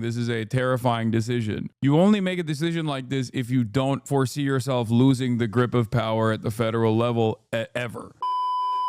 This is a terrifying decision. You only make a decision like this if you don't foresee yourself losing the grip of power at the federal level ever.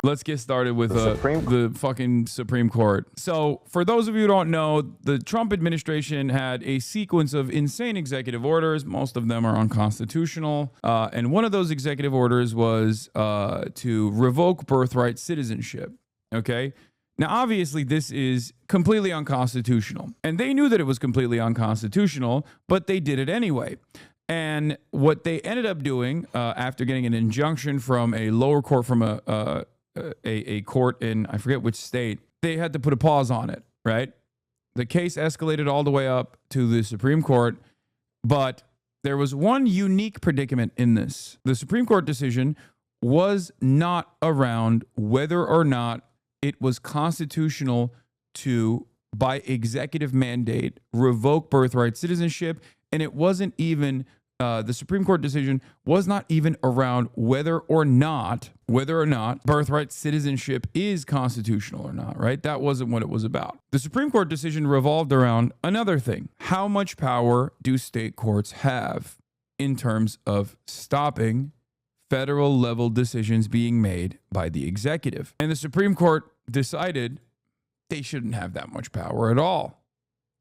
Let's get started with the fucking Supreme Court. So, for those of you who don't know, the Trump administration had a sequence of insane executive orders. Most of them are unconstitutional. And one of those executive orders was to revoke birthright citizenship. Okay? Now, obviously, this is completely unconstitutional. And they knew that it was completely unconstitutional, but they did it anyway. And what they ended up doing after getting an injunction from a lower court, from a court in, I forget which state, they had to put a pause on it, right? The case escalated all the way up to the Supreme Court, but there was one unique predicament in this. The Supreme Court decision was not around whether or not it was constitutional to, by executive mandate, revoke birthright citizenship, and it wasn't even, the Supreme Court decision was not even around whether or not birthright citizenship is constitutional or not, right? That wasn't what it was about. The Supreme Court decision revolved around another thing. How much power do state courts have in terms of stopping federal level decisions being made by the executive? And the Supreme Court decided they shouldn't have that much power at all.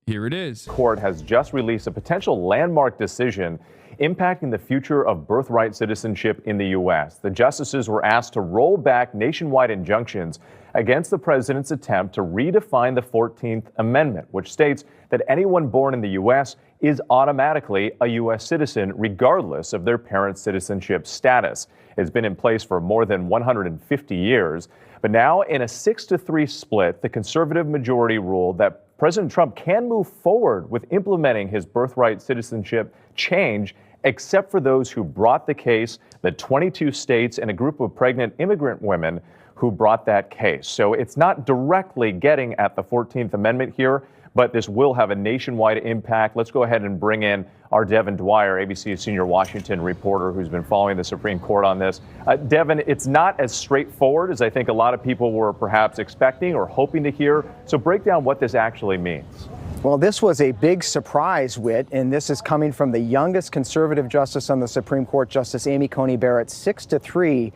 Here it is. Court has just released a potential landmark decision impacting the future of birthright citizenship in the U.S. The justices were asked to roll back nationwide injunctions against the president's attempt to redefine the 14th Amendment, which states that anyone born in the U.S. is automatically a U.S. citizen, regardless of their parents' citizenship status. It's been in place for more than 150 years. But now, in a 6-3 split, the conservative majority ruled that President Trump can move forward with implementing his birthright citizenship change, except for those who brought the case, the 22 states and a group of pregnant immigrant women who brought that case. So it's not directly getting at the 14th Amendment here, but this will have a nationwide impact. Let's go ahead and bring in our Devin Dwyer, ABC's senior Washington reporter, who's been following the Supreme Court on this. Devin, it's not as straightforward as I think a lot of people were perhaps expecting or hoping to hear. So break down what this actually means. Well, this was a big surprise, Whit, and this is coming from the youngest conservative justice on the Supreme Court, Justice Amy Coney Barrett, 6-3.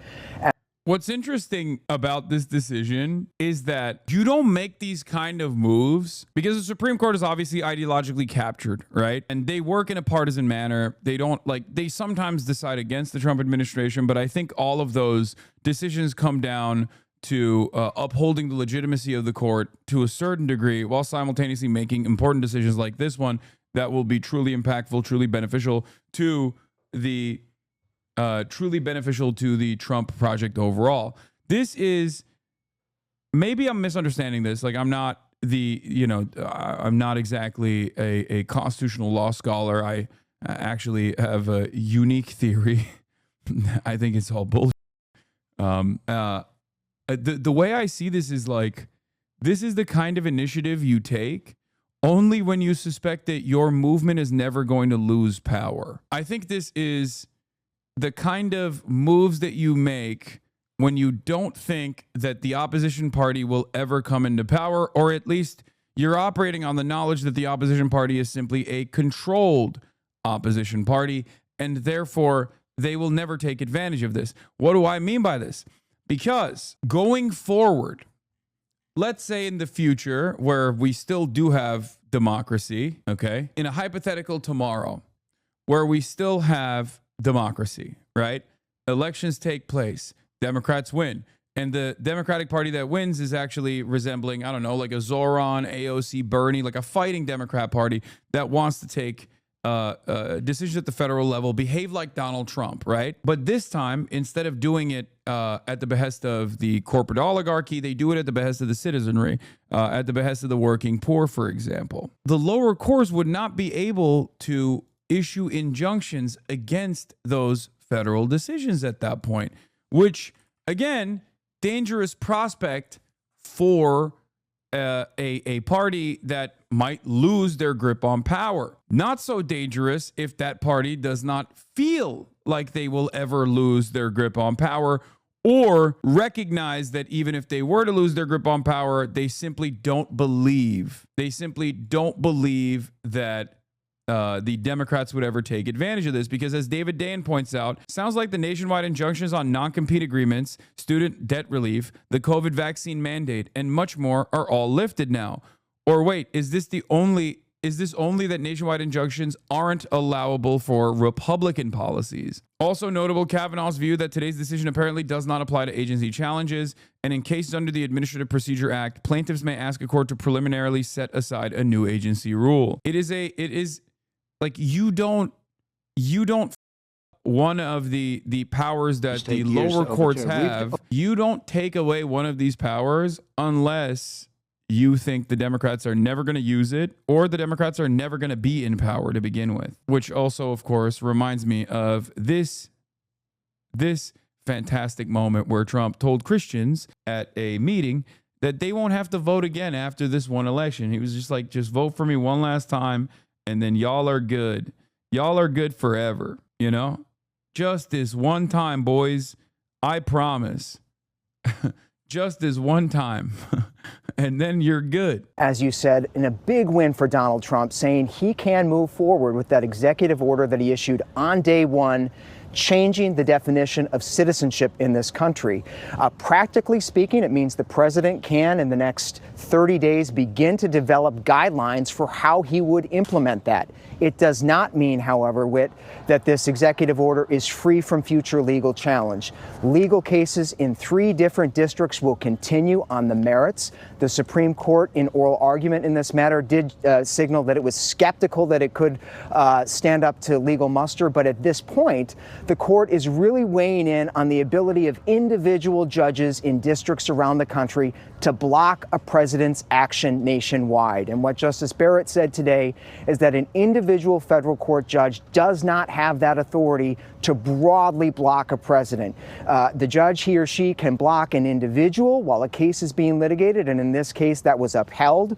What's interesting about this decision is that you don't make these kind of moves because the Supreme Court is obviously ideologically captured, right? And they work in a partisan manner. They sometimes decide against the Trump administration, but I think all of those decisions come down to upholding the legitimacy of the court to a certain degree, while simultaneously making important decisions like this one that will be truly impactful, truly beneficial to the Trump project overall. This is, maybe I'm misunderstanding this. Like, I'm not exactly a constitutional law scholar. I actually have a unique theory. I think it's all bullshit. The way I see this is like, this is the kind of initiative you take only when you suspect that your movement is never going to lose power. I think this is the kind of moves that you make when you don't think that the opposition party will ever come into power, or at least you're operating on the knowledge that the opposition party is simply a controlled opposition party, and therefore they will never take advantage of this. What do I mean by this? Because going forward, let's say in the future where we still do have democracy, okay, in a hypothetical tomorrow where we still have democracy, right? Elections take place, Democrats win, and the Democratic Party that wins is actually resembling, I don't know, like a Zoran, AOC, Bernie, like a fighting Democrat Party that wants to take decisions at the federal level, behave like Donald Trump, right? But this time, instead of doing it at the behest of the corporate oligarchy, they do it at the behest of the citizenry, at the behest of the working poor, for example. The lower courts would not be able to issue injunctions against those federal decisions at that point, which, again, dangerous prospect for a party that might lose their grip on power. Not so dangerous if that party does not feel like they will ever lose their grip on power, or recognize that even if they were to lose their grip on power, they simply don't believe. They simply don't believe that the Democrats would ever take advantage of this, because as David Dayen points out, sounds like the nationwide injunctions on non-compete agreements, student debt relief, the COVID vaccine mandate, and much more are all lifted now. Or wait, is this only that nationwide injunctions aren't allowable for Republican policies? Also notable, Kavanaugh's view that today's decision apparently does not apply to agency challenges, and in cases under the Administrative Procedure Act, plaintiffs may ask a court to preliminarily set aside a new agency rule. It is like you don't one of the powers that the lower courts have. You don't take away one of these powers unless you think the Democrats are never going to use it, or the Democrats are never going to be in power to begin with. Which also, of course, reminds me of this fantastic moment where Trump told Christians at a meeting that they won't have to vote again after this one election. He was just like, just vote for me one last time, and then y'all are good. Y'all are good forever, you know? Just this one time, boys. I promise. Just this one time. And then you're good. As you said, in a big win for Donald Trump, saying he can move forward with that executive order that he issued on day one, changing the definition of citizenship in this country. Practically speaking, it means the president can, in the next 30 days, begin to develop guidelines for how he would implement that. It does not mean, however, Whit, that this executive order is free from future legal challenge. Legal cases in 3 different districts will continue on the merits. The Supreme Court, in oral argument in this matter, did signal that it was skeptical that it could stand up to legal muster. But at this point, the court is really weighing in on the ability of individual judges in districts around the country to block a president's action nationwide. And what Justice Barrett said today is that an individual federal court judge does not have that authority to broadly block a president. The judge, he or she, can block an individual while a case is being litigated, and in this case, that was upheld.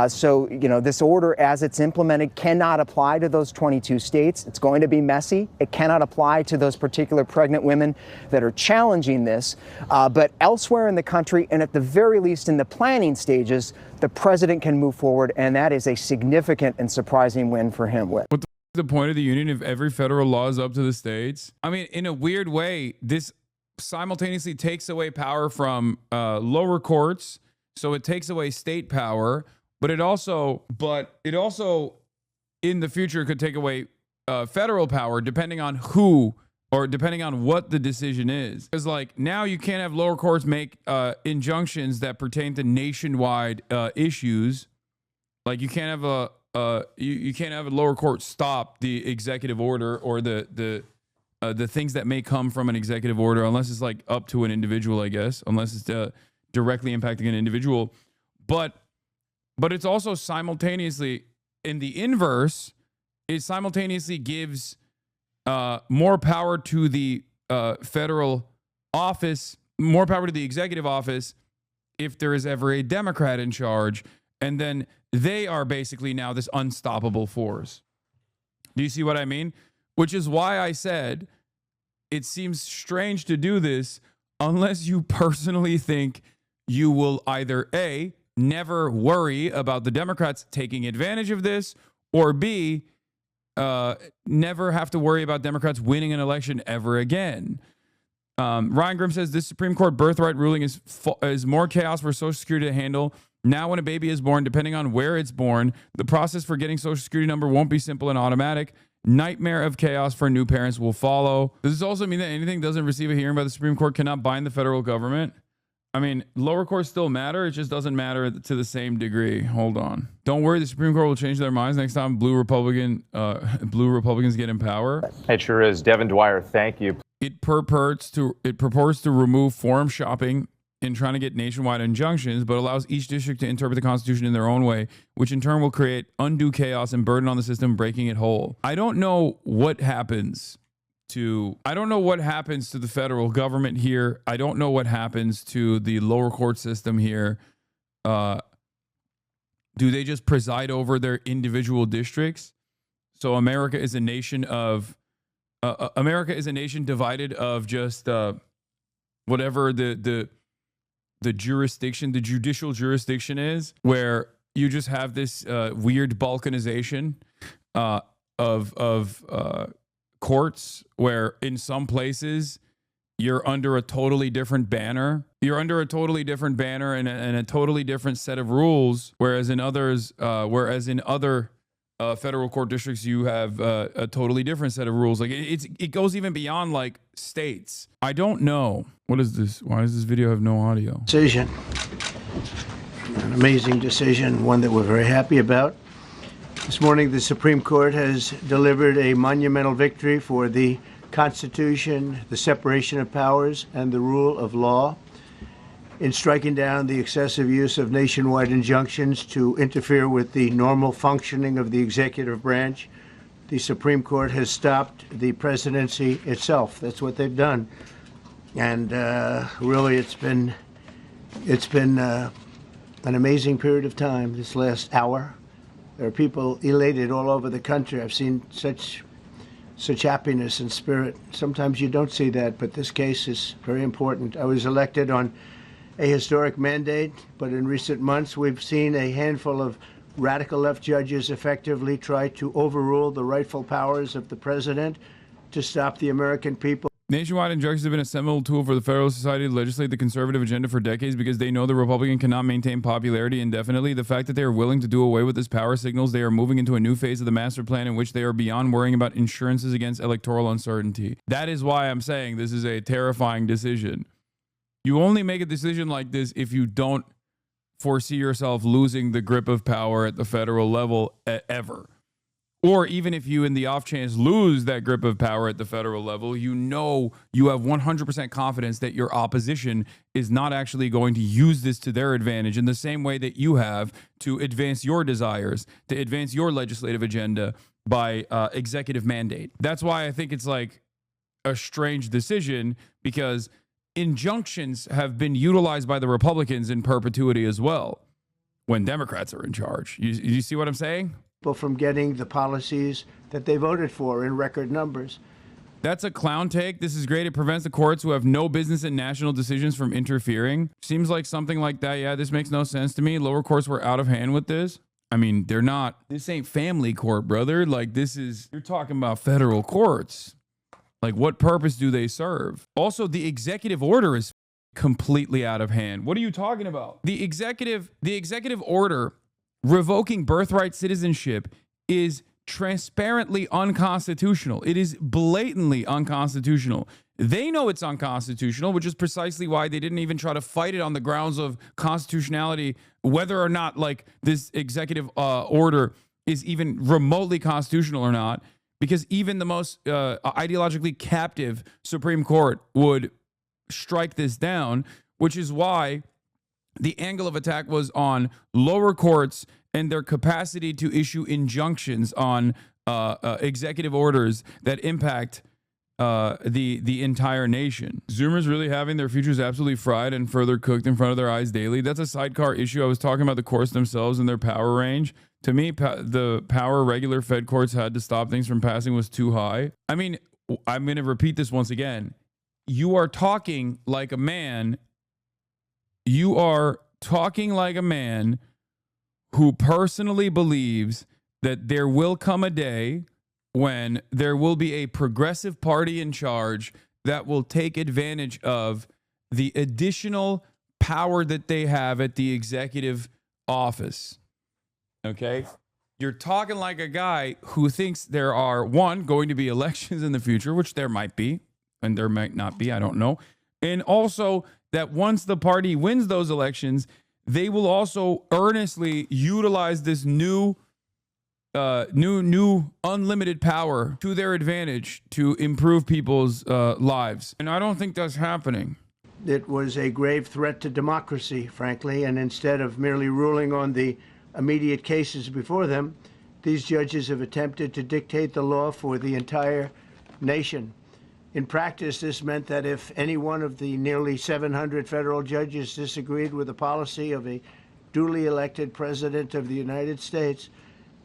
So, you know, this order, as it's implemented, cannot apply to those 22 states. It's going to be messy. It cannot apply to those particular pregnant women that are challenging this. But elsewhere in the country, and at the very least in the planning stages, the president can move forward, and that is a significant and surprising win for him. What the point of the union if every federal law is up to the states? I mean, in a weird way, this simultaneously takes away power from lower courts, so it takes away state power, but it also in the future could take away federal power depending on who or depending on what the decision is. Because like now you can't have lower courts make injunctions that pertain to nationwide issues. Like you can't have you can't have a lower court stop the executive order or the things that may come from an executive order, unless it's like up to an individual, I guess, unless it's directly impacting an individual. But it's also simultaneously, in the inverse, it simultaneously gives more power to the federal office, more power to the executive office if there is ever a Democrat in charge. And then they are basically now this unstoppable force. Do you see what I mean? Which is why I said it seems strange to do this unless you personally think you will either A, never worry about the Democrats taking advantage of this, or B, never have to worry about Democrats winning an election ever again. Ryan Grimm says this Supreme Court birthright ruling is more chaos for Social Security to handle. Now when a baby is born, depending on where it's born, the process for getting Social Security number won't be simple and automatic. Nightmare of chaos for new parents will follow. Does this also mean that anything doesn't receive a hearing by the Supreme Court cannot bind the federal government? I mean, lower courts still matter. It just doesn't matter to the same degree. Hold on. Don't worry. The Supreme Court will change their minds next time blue Republicans get in power. It sure is. Devin Dwyer, thank you. It purports to remove forum shopping in trying to get nationwide injunctions, but allows each district to interpret the Constitution in their own way, which in turn will create undue chaos and burden on the system, breaking it whole. I don't know what happens to the federal government here. I don't know what happens to the lower court system here. Do they just preside over their individual districts? So America is a nation divided of just whatever the jurisdiction, the judicial jurisdiction is, where you just have this weird balkanization of courts, where in some places you're under a totally different banner. You're under a totally different banner and a totally different set of rules, whereas in others, other federal court districts, you have a totally different set of rules. Like it goes even beyond like states. I don't know. What is this? Why does this video have no audio? Decision. An amazing decision, one that we're very happy about. This morning, the Supreme Court has delivered a monumental victory for the Constitution, the separation of powers, and the rule of law in striking down the excessive use of nationwide injunctions to interfere with the normal functioning of the executive branch. The Supreme Court has stopped the presidency itself. That's what they've done. And really, it's been an amazing period of time this last hour. There are people elated all over the country. I've seen such happiness and spirit. Sometimes you don't see that, but this case is very important. I was elected on a historic mandate, but in recent months we've seen a handful of radical left judges effectively try to overrule the rightful powers of the president to stop the American people. Nationwide injunctions have been a seminal tool for the Federalist Society to legislate the conservative agenda for decades because they know the Republican cannot maintain popularity indefinitely. The fact that they are willing to do away with this power signals they are moving into a new phase of the master plan in which they are beyond worrying about insurances against electoral uncertainty. That is why I'm saying this is a terrifying decision. You only make a decision like this if you don't foresee yourself losing the grip of power at the federal level ever. Or even if you, in the off chance, lose that grip of power at the federal level, you know you have 100% confidence that your opposition is not actually going to use this to their advantage in the same way that you have to advance your desires, to advance your legislative agenda by executive mandate. That's why I think it's like a strange decision, because injunctions have been utilized by the Republicans in perpetuity as well when Democrats are in charge. You see what I'm saying? From getting the policies that they voted for in record numbers. That's a clown take. This is great. It prevents the courts who have no business in national decisions from interfering. Seems like something like that. Yeah, this makes no sense to me. Lower courts were out of hand with this. I mean, they're not. This ain't family court, brother. Like, this is, you're talking about federal courts. Like, what purpose do they serve? Also, the executive order is completely out of hand. What are you talking about? The executive order revoking birthright citizenship is transparently unconstitutional. It is blatantly unconstitutional. They know it's unconstitutional, which is precisely why they didn't even try to fight it on the grounds of constitutionality, whether or not like this executive order is even remotely constitutional or not, because even the most ideologically captive Supreme Court would strike this down, which is why the angle of attack was on lower courts and their capacity to issue injunctions on executive orders that impact the entire nation. Zoomers really having their futures absolutely fried and further cooked in front of their eyes daily. That's a sidecar issue. I was talking about the courts themselves and their power range. To me, the power regular Fed courts had to stop things from passing was too high. I mean, I'm going to repeat this once again. You are talking like a man. You are talking like a man who personally believes that there will come a day when there will be a progressive party in charge that will take advantage of the additional power that they have at the executive office. Okay? You're talking like a guy who thinks there are, one, going to be elections in the future, which there might be, and there might not be, I don't know. And also that once the party wins those elections, they will also earnestly utilize this new unlimited power to their advantage to improve people's lives. And I don't think that's happening. It was a grave threat to democracy, frankly, and instead of merely ruling on the immediate cases before them, these judges have attempted to dictate the law for the entire nation. In practice, this meant that if any one of the nearly 700 federal judges disagreed with the policy of a duly elected president of the United States,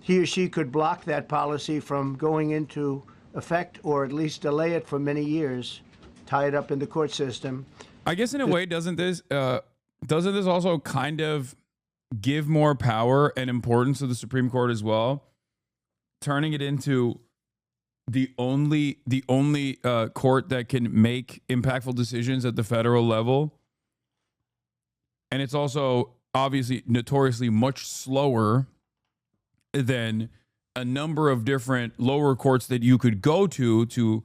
he or she could block that policy from going into effect or at least delay it for many years, tie it up in the court system, I guess in a way, doesn't this also kind of give more power and importance to the Supreme Court as well, turning it into the only court that can make impactful decisions at the federal level? And it's also obviously notoriously much slower than a number of different lower courts that you could go to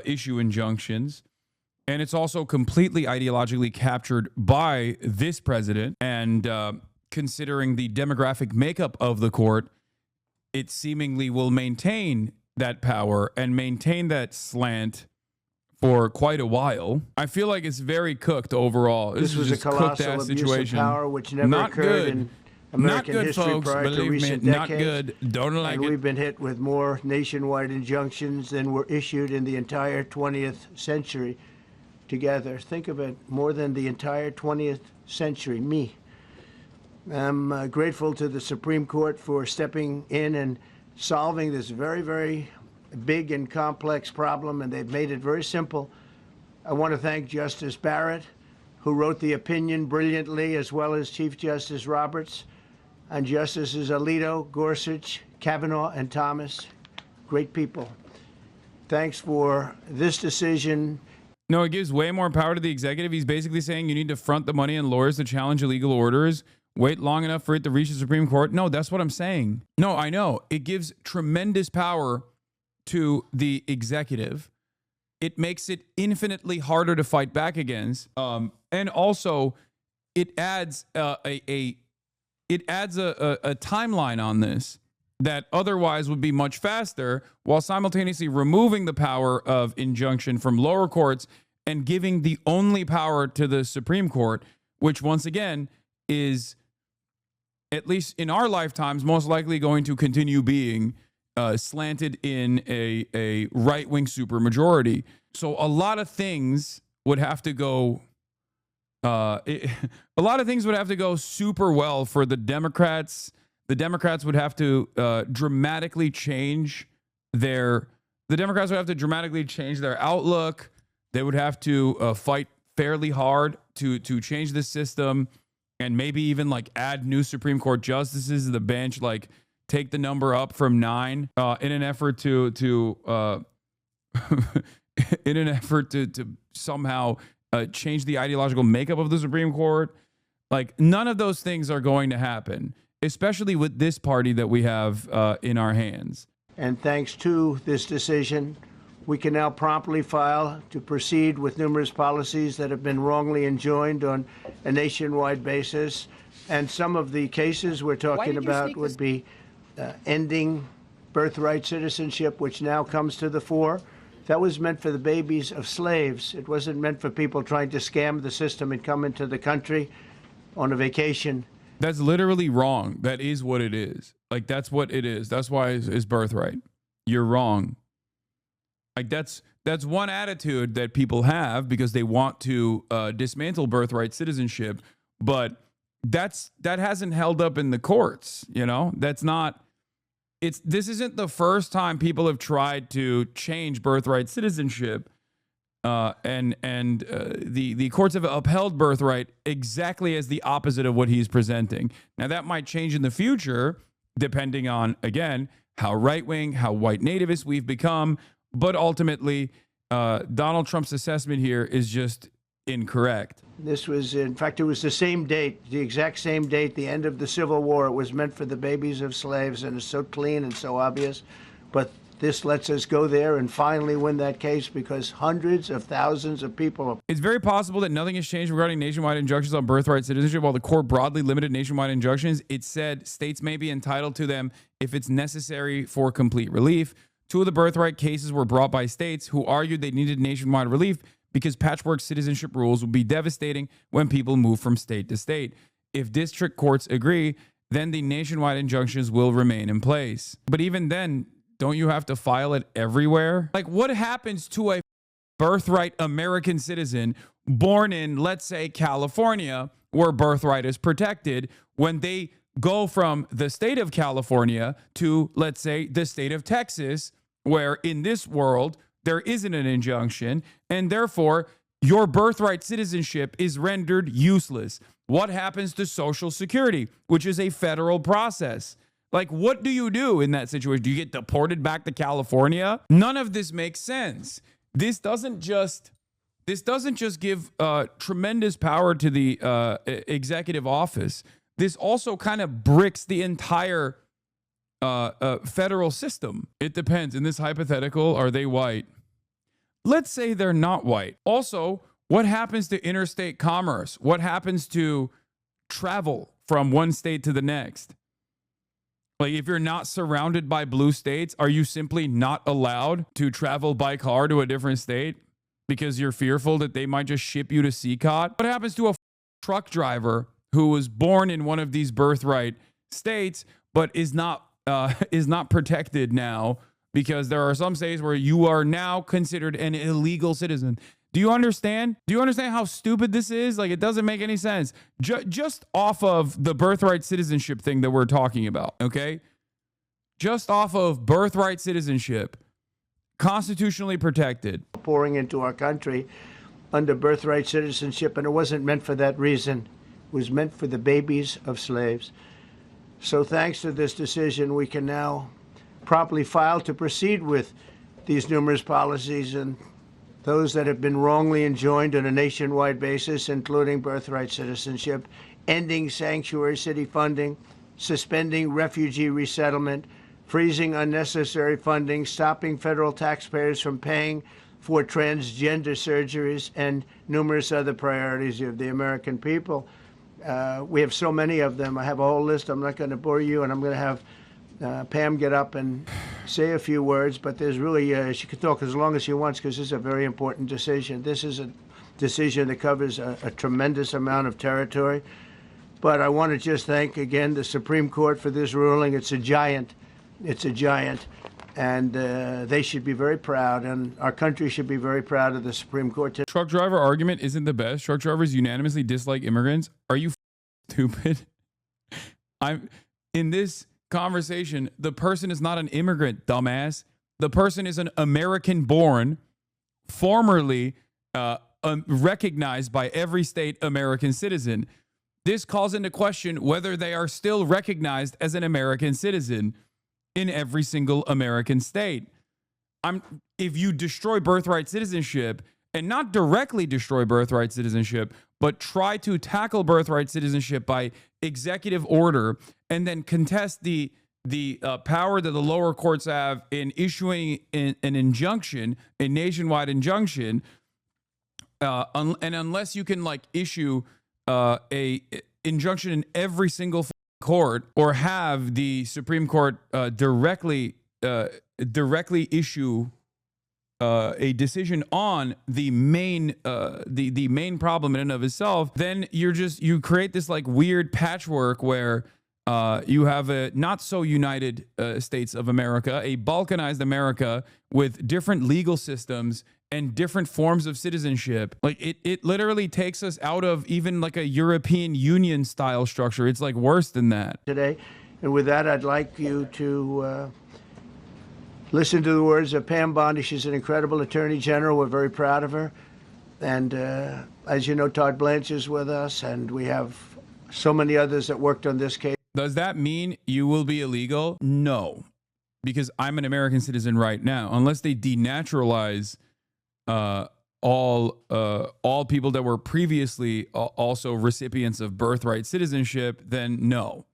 issue injunctions. And it's also completely ideologically captured by this president. And considering the demographic makeup of the court, it seemingly will maintain that power and maintain that slant for quite a while. I feel like it's very cooked overall. This was a colossal abuse of power, which never Not occurred good. in American Not good, history folks. prior to Believe me, recent not decades. good. Don't like And it. we've been hit with more nationwide injunctions than were issued in the entire 20th century together. Think of it, more than the entire 20th century. Me. I'm grateful to the Supreme Court for stepping in and solving this very, very big and complex problem, and they've made it very simple. I want to thank Justice Barrett, who wrote the opinion brilliantly, as well as Chief Justice Roberts, and Justices Alito, Gorsuch, Kavanaugh, and Thomas. Great people. Thanks for this decision. No, it gives way more power to the executive. He's basically saying you need to front the money and lawyers to challenge illegal orders. Wait long enough for it to reach the Supreme Court. No, that's what I'm saying. No, I know. It gives tremendous power to the executive. It makes it infinitely harder to fight back against. And also, it adds a timeline on this that otherwise would be much faster, while simultaneously removing the power of injunction from lower courts and giving the only power to the Supreme Court, which once again is, at least in our lifetimes, most likely going to continue being slanted in a right-wing supermajority. So a lot of things would have to go. A lot of things would have to go super well for the Democrats. The Democrats would have to dramatically change their. The Democrats would have to dramatically change their outlook. They would have to fight fairly hard to change the system, and maybe even like add new Supreme Court justices to the bench, like take the number up from 9 in an effort to somehow change the ideological makeup of the Supreme Court. Like, none of those things are going to happen, especially with this party that we have in our hands. And thanks to this decision, we can now promptly file to proceed with numerous policies that have been wrongly enjoined on a nationwide basis. And some of the cases we're talking about would be ending birthright citizenship, which now comes to the fore. That was meant for the babies of slaves. It wasn't meant for people trying to scam the system and come into the country on a vacation. That's literally wrong. That is what it is. Like, that's what it is. That's why it's birthright. You're wrong. Like, that's one attitude that people have because they want to dismantle birthright citizenship, but that hasn't held up in the courts. You know, that's not. This isn't the first time people have tried to change birthright citizenship, and the courts have upheld birthright exactly as the opposite of what he's presenting. Now, that might change in the future, depending on, again, how right-wing, how white nativist we've become. But ultimately, Donald Trump's assessment here is just incorrect. This was, in fact, it was the same date, the exact same date, the end of the Civil War. It was meant for the babies of slaves, and it's so clean and so obvious. But this lets us go there and finally win that case because hundreds of thousands of people. It's very possible that nothing has changed regarding nationwide injunctions on birthright citizenship. While the court broadly limited nationwide injunctions, it said states may be entitled to them if it's necessary for complete relief. 2 of the birthright cases were brought by states who argued they needed nationwide relief because patchwork citizenship rules would be devastating when people move from state to state. If district courts agree, then the nationwide injunctions will remain in place. But even then, don't you have to file it everywhere? Like, what happens to a birthright American citizen born in, let's say, California, where birthright is protected, when they go from the state of California to, let's say, the state of Texas, where in this world there isn't an injunction, and therefore your birthright citizenship is rendered useless. What happens to Social Security, which is a federal process? Like, what do you do in that situation? Do you get deported back to California? None of this makes sense. This doesn't just give tremendous power to the executive office. This also kind of bricks the entire federal system. It depends. In this hypothetical, are they white? Let's say they're not white. Also, what happens to interstate commerce? What happens to travel from one state to the next? Like, if you're not surrounded by blue states, are you simply not allowed to travel by car to a different state because you're fearful that they might just ship you to CCOT? What happens to a truck driver who was born in one of these birthright states but is not protected now because there are some states where you are now considered an illegal citizen? Do you understand? Do you understand how stupid this is? Like, it doesn't make any sense. Just off of the birthright citizenship thing that we're talking about, okay? Just off of birthright citizenship, constitutionally protected. Pouring into our country under birthright citizenship, and it wasn't meant for that reason. It was meant for the babies of slaves. So thanks to this decision, we can now promptly file to proceed with these numerous policies and those that have been wrongly enjoined on a nationwide basis, including birthright citizenship, ending sanctuary city funding, suspending refugee resettlement, freezing unnecessary funding, stopping federal taxpayers from paying for transgender surgeries, and numerous other priorities of the American people. We have so many of them. I have a whole list. I'm not going to bore you, and I'm going to have Pam get up and say a few words, but there's really, she can talk as long as she wants because this is a very important decision. This is a decision that covers a tremendous amount of territory. But I want to just thank again the Supreme Court for this ruling. It's a giant. It's a giant. And they should be very proud, and our country should be very proud of the Supreme Court. Truck driver argument isn't the best. Truck drivers unanimously dislike immigrants. Are you stupid? In this conversation, the person is not an immigrant, dumbass. The person is an American-born, formerly recognized by every state American citizen. This calls into question whether they are still recognized as an American citizen in every single American state. If you destroy birthright citizenship, and not directly destroy birthright citizenship, but try to tackle birthright citizenship by executive order, and then contest the power that the lower courts have in issuing an injunction, a nationwide injunction, and unless you can like issue a injunction in every single court, or have the Supreme Court directly issue a decision on the main problem in and of itself, then you create this like weird patchwork where you have a not so united states of America, a balkanized America with different legal systems and different forms of citizenship. Like it literally takes us out of even like a European Union style structure. It's like worse than that. Today, and with that, I'd like you to listen to the words of Pam Bondi. She's an incredible attorney general. We're very proud of her. And as you know, Todd Blanche is with us, and we have so many others that worked on this case. Does that mean you will be illegal? No, because I'm an American citizen right now. Unless they denaturalize all people that were previously also recipients of birthright citizenship, then no.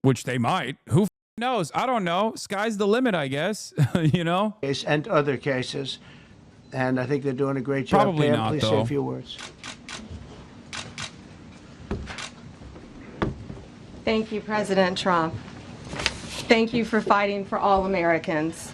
Which they might. Who knows? I don't know. Sky's the limit, I guess. You know? And other cases. And I think they're doing a great job. Probably Pam, not, please though. say a few words. Thank you, President Trump. Thank you for fighting for all Americans.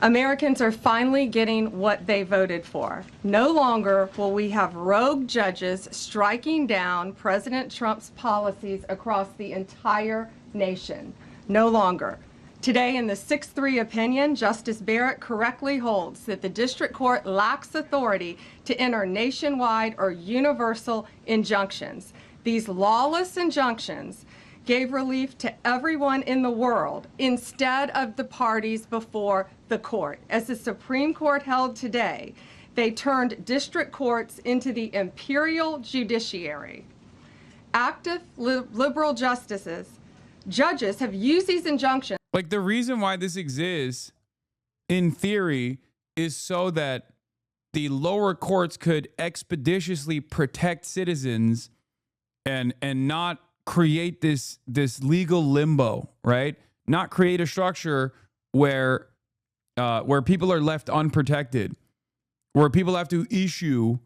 Americans are finally getting what they voted for. No longer will we have rogue judges striking down President Trump's policies across the entire nation. No longer. Today, in the 6-3 opinion, Justice Barrett correctly holds that the district court lacks authority to enter nationwide or universal injunctions. These lawless injunctions gave relief to everyone in the world instead of the parties before the court. As the Supreme Court held today, They turned district courts into the imperial judiciary. Active liberal judges have used these injunctions. Like, the reason why this exists, in theory, is so that the lower courts could expeditiously protect citizens and not create this legal limbo, right? Not create a structure where people are left unprotected, where people have to issue,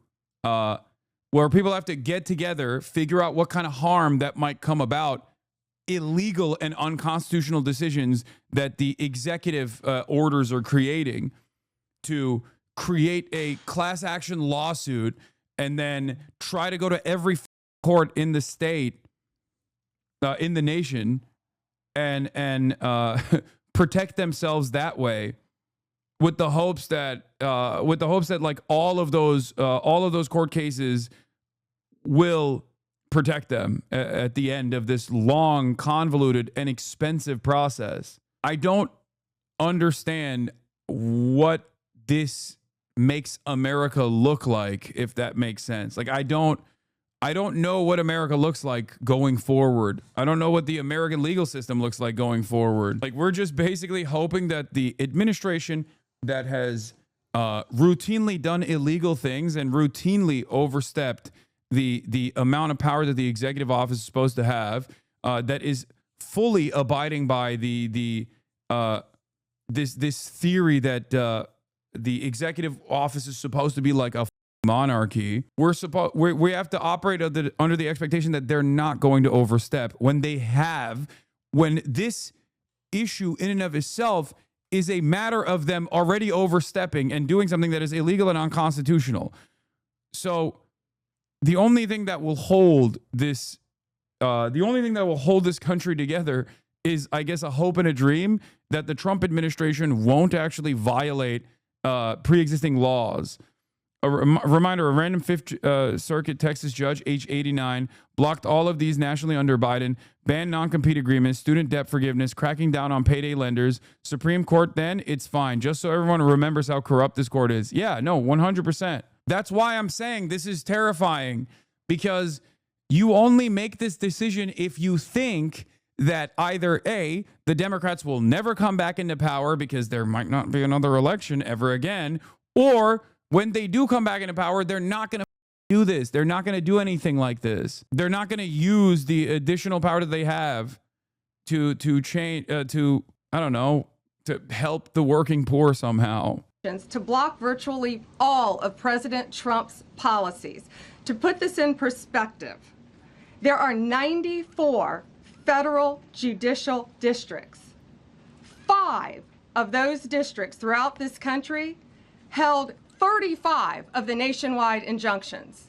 where people have to get together, figure out what kind of harm that might come about, illegal and unconstitutional decisions that the executive orders are creating, to create a class action lawsuit and then try to go to every court in the state, in the nation, and protect themselves that way, with the hopes that like all of those court cases will protect them at the end of this long, convoluted, and expensive process. I don't understand what this makes America look like, if that makes sense. Like, I don't know what America looks like going forward. I don't know what the American legal system looks like going forward. Like, we're just basically hoping that the administration that has routinely done illegal things and routinely overstepped the amount of power that the executive office is supposed to have, that is fully abiding by this theory that the executive office is supposed to be like a monarchy. We have to operate under the expectation that they're not going to overstep when this issue in and of itself is a matter of them already overstepping and doing something that is illegal and unconstitutional. So the only thing that will hold this country together is, I guess, a hope and a dream that the Trump administration won't actually violate pre-existing laws. A reminder, a random Fifth Circuit Texas judge, age 89, blocked all of these nationally under Biden, banned non-compete agreements, student debt forgiveness, cracking down on payday lenders. Supreme Court, then it's fine. Just so everyone remembers how corrupt this court is. Yeah, no, 100%. That's why I'm saying this is terrifying, because you only make this decision if you think that either A, the Democrats will never come back into power because there might not be another election ever again, or when they do come back into power, they're not going to do this. They're not going to do anything like this. They're not going to use the additional power that they have to change, to help the working poor somehow. To block virtually all of President Trump's policies. To put this in perspective, there are 94 federal judicial districts. 5 of those districts throughout this country held 35 of the nationwide injunctions.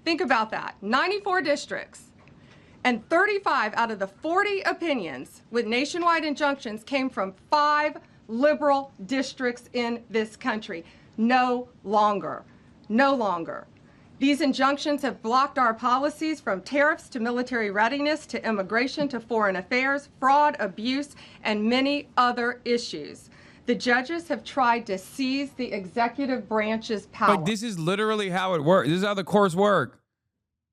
Think about that. 94 districts, and 35 out of the 40 opinions with nationwide injunctions came from 5 liberal districts in this country. No longer. No longer. These injunctions have blocked our policies, from tariffs to military readiness to immigration to foreign affairs, fraud, abuse, and many other issues. The judges have tried to seize the executive branch's power. But this is literally how it works. This is how the courts work.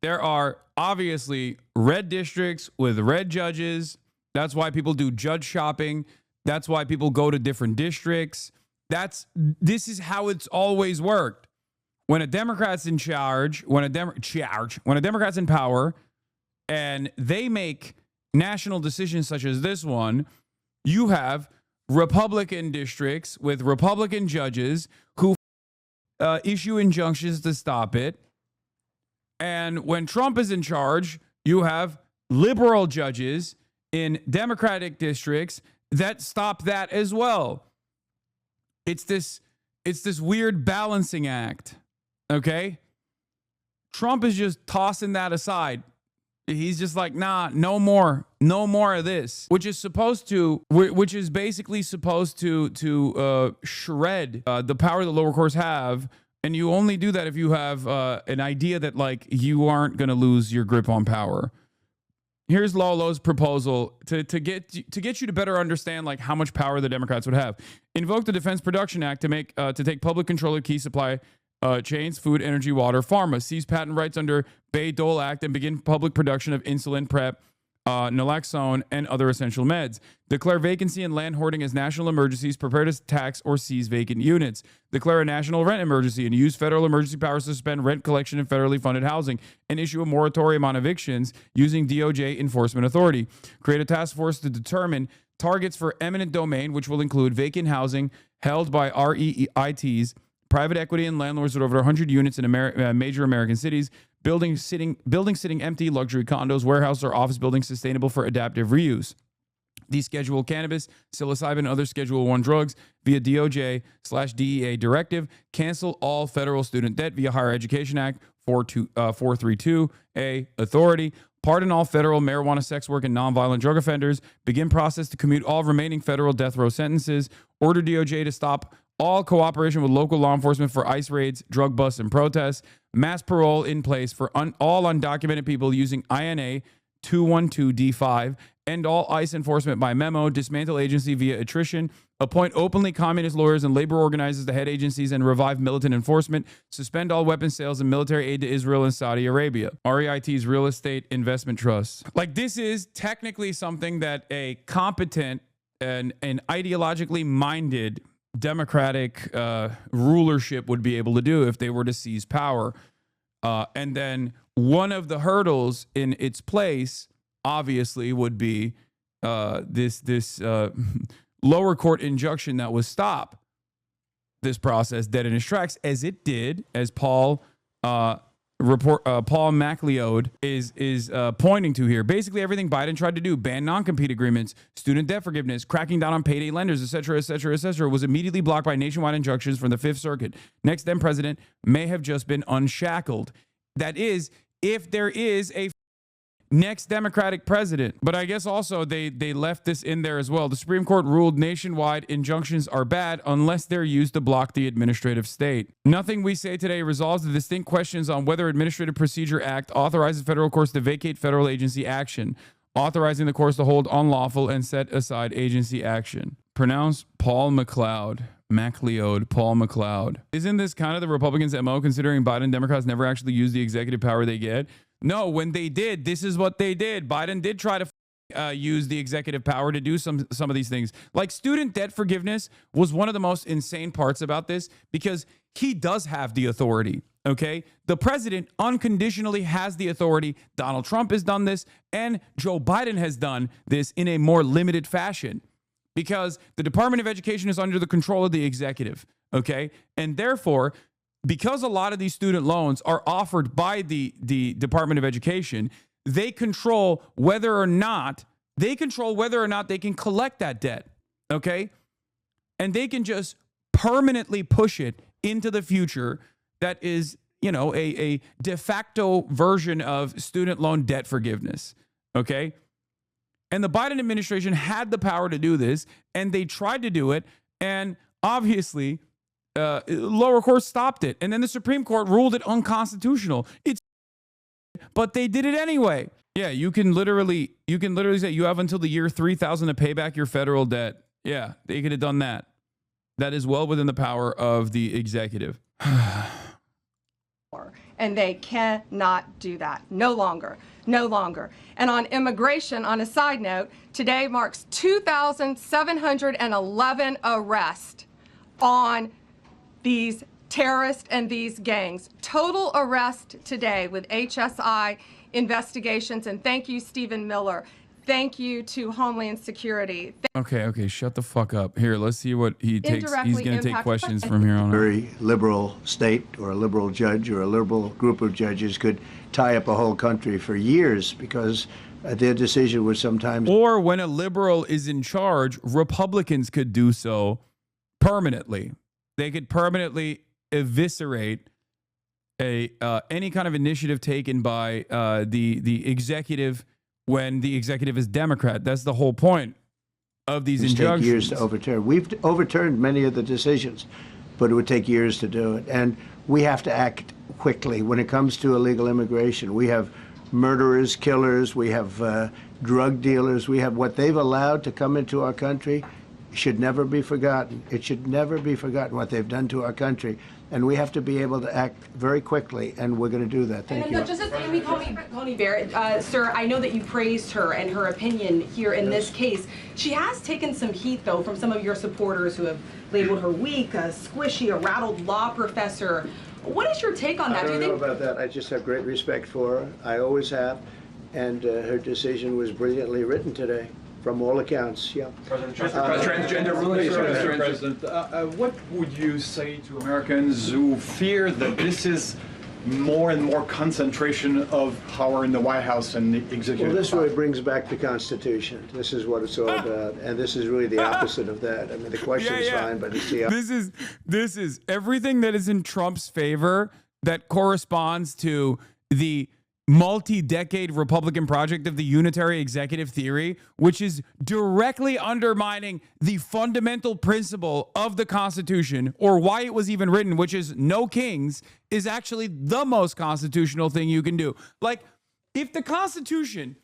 There are obviously red districts with red judges. That's why people do judge shopping. That's why people go to different districts. This is how it's always worked. When a Democrat's in charge, when a Democrat's in power, and they make national decisions such as this one, you have Republican districts with Republican judges who issue injunctions to stop it. And when Trump is in charge, you have liberal judges in Democratic districts that stop that as well. It's this weird balancing act, okay? Trump is just tossing that aside. He's just like, nah, no more of this, which is basically supposed to shred the power the lower courts have. And you only do that if you have an idea that, like, you aren't going to lose your grip on power. Here's Lolo's proposal to get you to better understand, like, how much power the Democrats would have. Invoke the Defense Production Act to take public control of key supply chains, food, energy, water, pharma. Seize patent rights under Bayh-Dole Act and begin public production of insulin, PrEP, naloxone, and other essential meds. Declare vacancy and land hoarding as national emergencies. Prepare to tax or seize vacant units. Declare a national rent emergency and use federal emergency powers to suspend rent collection in federally funded housing and issue a moratorium on evictions using DOJ enforcement authority. Create a task force to determine targets for eminent domain, which will include vacant housing held by REITs, private equity, and landlords with over 100 units in major American cities. Buildings sitting empty, luxury condos, warehouses, or office buildings sustainable for adaptive reuse. Deschedule cannabis, psilocybin, and other Schedule I drugs via DOJ/DEA directive. Cancel all federal student debt via Higher Education Act 432A authority. Pardon all federal marijuana, sex work, and nonviolent drug offenders. Begin process to commute all remaining federal death row sentences. Order DOJ to stop all cooperation with local law enforcement for ICE raids, drug busts, and protests. Mass parole in place for all undocumented people using INA 212D5. End all ICE enforcement by memo. Dismantle agency via attrition. Appoint openly communist lawyers and labor organizers to head agencies and revive militant enforcement. Suspend all weapons sales and military aid to Israel and Saudi Arabia. REIT's real estate investment trusts. Like, this is technically something that a competent and ideologically minded democratic rulership would be able to do if they were to seize power. And then one of the hurdles in its place, obviously, would be this lower court injunction that would stop this process dead in its tracks, as it did, as Paul McLeod is pointing to here. Basically, everything Biden tried to do, ban non-compete agreements, student debt forgiveness, cracking down on payday lenders, etc., was immediately blocked by nationwide injunctions from the Fifth Circuit. Next then president may have just been unshackled. That is, if there is a next Democratic president. But I guess also they left this in there as well. The Supreme Court ruled nationwide injunctions are bad unless they're used to block the administrative state. Nothing we say today resolves the distinct questions on whether Administrative Procedure Act authorizes federal courts to vacate federal agency action, authorizing the courts to hold unlawful and set aside agency action. Pronounced Paul McLeod. Paul McLeod. Isn't this kind of the Republicans' MO, considering Biden Democrats never actually use the executive power they get? No, when they did, this is what they did. Biden did try to use the executive power to do some of these things. Like, student debt forgiveness was one of the most insane parts about this, because he does have the authority, okay? The president unconditionally has the authority. Donald Trump has done this, and Joe Biden has done this in a more limited fashion, because the Department of Education is under the control of the executive, okay? And therefore, because a lot of these student loans are offered by the Department of Education, they control whether or not they can collect that debt, okay? And they can just permanently push it into the future. That is, a de facto version of student loan debt forgiveness, okay? And the Biden administration had the power to do this, and they tried to do it, and obviously lower court stopped it, and then the Supreme Court ruled it unconstitutional. But they did it anyway. Yeah, you can literally say you have until the year 3000 to pay back your federal debt. Yeah, they could have done that. That is well within the power of the executive. And they cannot do that. No longer. And on immigration, on a side note, today marks 2,711 arrests on these terrorists and these gangs. Total arrest today with HSI investigations. And thank you, Stephen Miller. Thank you to Homeland Security. Okay, shut the fuck up. Here, let's see what he takes. He's going to take questions from here on out. A very liberal state or a liberal judge or a liberal group of judges could tie up a whole country for years because their decision was sometimes... Or when a liberal is in charge, Republicans could do so permanently. They could permanently eviscerate any kind of initiative taken by the executive when the executive is Democrat. That's the whole point of these injunctions. Take years to overturn. We've overturned many of the decisions, but it would take years to do it. And we have to act quickly when it comes to illegal immigration. We have murderers, killers, we have drug dealers, we have what they've allowed to come into our country should never be forgotten. It should never be forgotten what they've done to our country. And we have to be able to act very quickly, and we're going to do that. Thank you. Justice Amy Coney Barrett, sir, I know that you praised her and her opinion here in this case. She has taken some heat, though, from some of your supporters who have labeled her weak, a squishy, a rattled law professor. What is your take on that? I don't know about that. I just have great respect for her. I always have. And her decision was brilliantly written today. From all accounts, yeah. Transgender ruling, Mr. President. What would you say to Americans who fear that this is more and more concentration of power in the White House and the executive? Well, this really brings back the Constitution. This is what it's all about, and this is really the opposite of that. I mean, the question is fine, but it's the opposite. This is everything that is in Trump's favor that corresponds to the multi-decade Republican project of the unitary executive theory, which is directly undermining the fundamental principle of the Constitution, or why it was even written, which is no kings, is actually the most constitutional thing you can do. Like, if the Constitution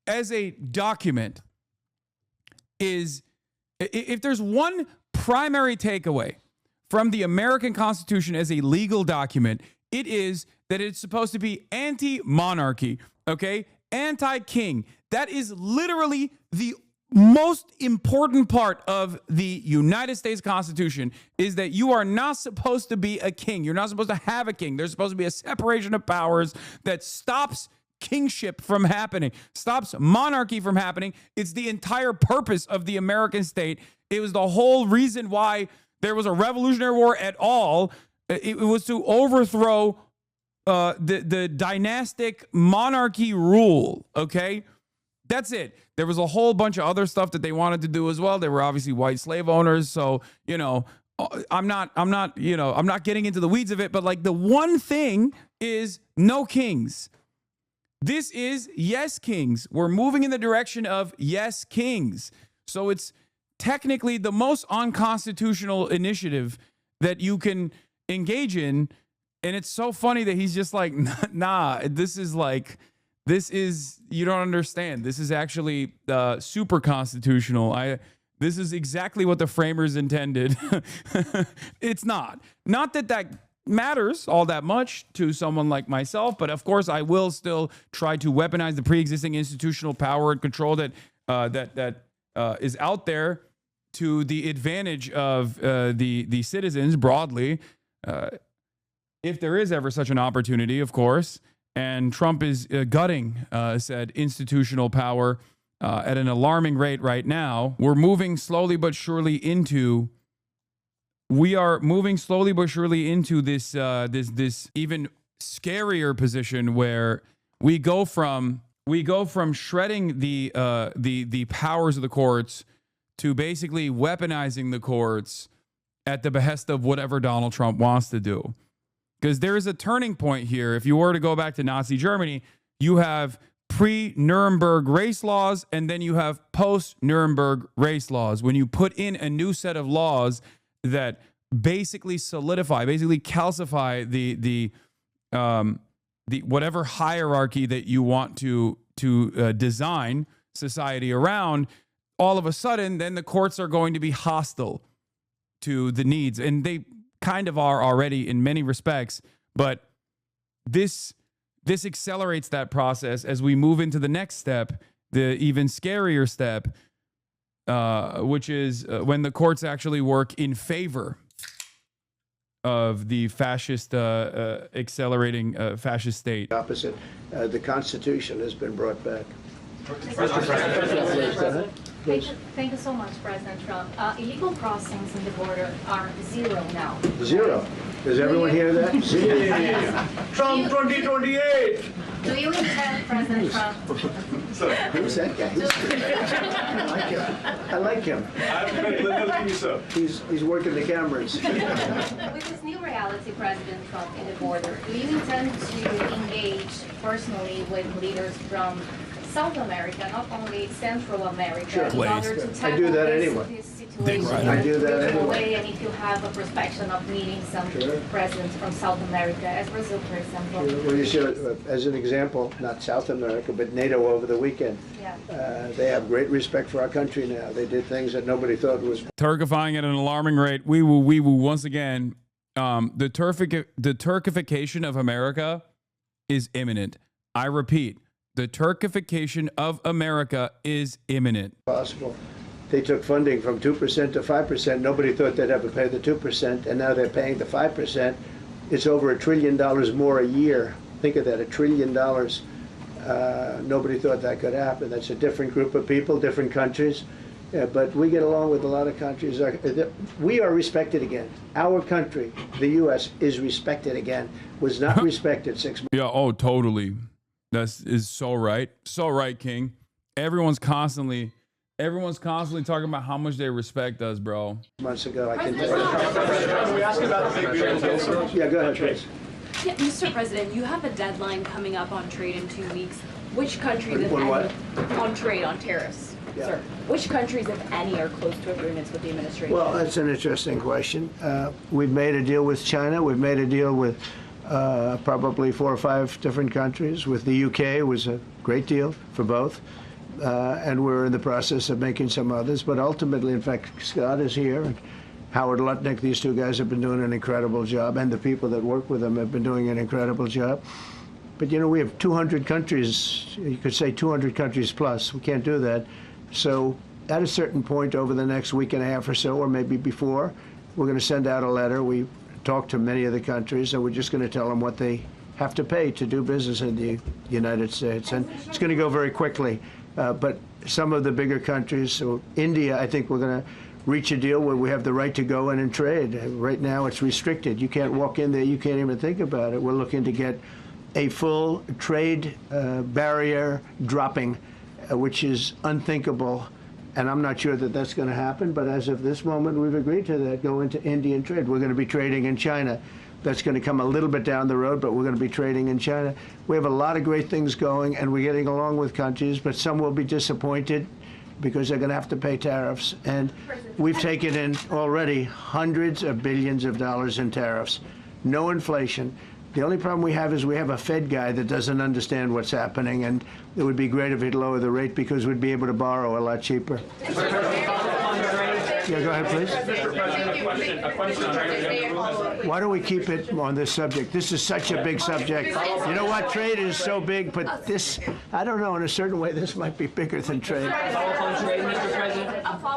as a document is, if there's one primary takeaway from the American Constitution as a legal document, it is that it's supposed to be anti-monarchy, okay? Anti-king. That is literally the most important part of the United States Constitution, is that you are not supposed to be a king. You're not supposed to have a king. There's supposed to be a separation of powers that stops kingship from happening, stops monarchy from happening. It's the entire purpose of the American state. It was the whole reason why there was a Revolutionary War at all. It was to overthrow the dynastic monarchy rule, okay? That's it. There was a whole bunch of other stuff that they wanted to do as well. They were obviously white slave owners, so, you know, I'm not getting into the weeds of it, but like the one thing is no kings. This is yes kings. We're moving in the direction of yes kings. So it's technically the most unconstitutional initiative that you can engage in. And it's so funny that he's just like, nah, this is, you don't understand. This is actually super constitutional. This is exactly what the framers intended. It's not that matters all that much to someone like myself, but of course I will still try to weaponize the pre-existing institutional power and control that is out there to the advantage of the citizens broadly. If there is ever such an opportunity, of course, and Trump is gutting said institutional power at an alarming rate right now. We're moving slowly but surely into. We are moving slowly but surely into this this even scarier position where we go from shredding the powers of the courts to basically weaponizing the courts at the behest of whatever Donald Trump wants to do. Because there is a turning point here. If you were to go back to Nazi Germany, you have pre-Nuremberg race laws, and then you have post-Nuremberg race laws. When you put in a new set of laws that basically solidify, basically calcify the whatever hierarchy that you want to design society around, all of a sudden, then the courts are going to be hostile to the needs, and they kind of are already in many respects, but this accelerates that process as we move into the next step, the even scarier step, which is when the courts actually work in favor of the fascist, accelerating fascist state. Opposite. The Constitution has been brought back. Thank you so much, President Trump. Illegal crossings in the border are zero now. Zero. Does everyone hear that? Zero. Trump 2028! Do you intend, President Trump? Who's that guy? I like him. He's working the cameras. With this new reality, President Trump, in the border, do you intend to engage personally with leaders from South America, not only Central America, Sure. in order to tackle I do that this anyway. situation? situation I do that in a anyway. way, and if you have a perspective of meeting some presidents from South America, as Brazil, for example. Well, you see, as an example, not South America, but NATO over the weekend. Yeah. They have great respect for our country now. They did things that nobody thought was. Turkifying at an alarming rate. We will once again. The Turkification of America is imminent. I repeat, the Turkification of America is imminent. Possible. They took funding from 2% to 5%. Nobody thought they'd ever pay the 2%, and now they're paying the 5%. It's over $1 trillion more a year. Think of that, $1 trillion. Nobody thought that could happen. That's a different group of people, different countries. Yeah, but we get along with a lot of countries. We are respected again. Our country, the U.S., is respected again. Was not respected 6 months. Yeah, oh, totally. Is so right. So right, King. Everyone's constantly talking about how much they respect us, bro. Months ago, I can tell you. Can we ask about the big beautiful? Yeah, go ahead, please. Yeah, Mr. President, you have a deadline coming up on trade in 2 weeks. Which countries, if On any, what? on trade, on tariffs, Yeah. sir? Which countries, if any, are close to agreements with the administration? Well, that's an interesting question. We've made a deal with China. We've made a deal with probably 4 or 5 different countries. With the UK, it was a great deal for both. And we're in the process of making some others. But ultimately, in fact, Scott is here. And Howard Lutnick, these 2 guys have been doing an incredible job. And the people that work with them have been doing an incredible job. But, you know, we have 200 countries. You could say 200 countries plus. We can't do that. So at a certain point over the next week and a half or so, or maybe before, we're going to send out a letter. We talked to many of the countries, and we're just going to tell them what they have to pay to do business in the United States. And it's going to go very quickly. But some of the bigger countries, so India, I think we're going to reach a deal where we have the right to go in and trade. Right now it's restricted. You can't walk in there. You can't even think about it. We're looking to get a full trade barrier dropping, which is unthinkable. And I'm not sure that that's going to happen. But as of this moment, we've agreed to that, go into Indian trade. We're going to be trading in China. That's going to come a little bit down the road, but we're going to be trading in China. We have a lot of great things going, and we're getting along with countries, but some will be disappointed because they're going to have to pay tariffs. And we've taken in already hundreds of billions of dollars in tariffs. No inflation. The only problem we have is we have a Fed guy that doesn't understand what's happening, and it would be great if he'd lower the rate because we'd be able to borrow a lot cheaper. Yeah, go ahead, please. Why don't we keep it on this subject? This is such a big subject. You know what? Trade is so big, but this, I don't know, in a certain way, this might be bigger than trade.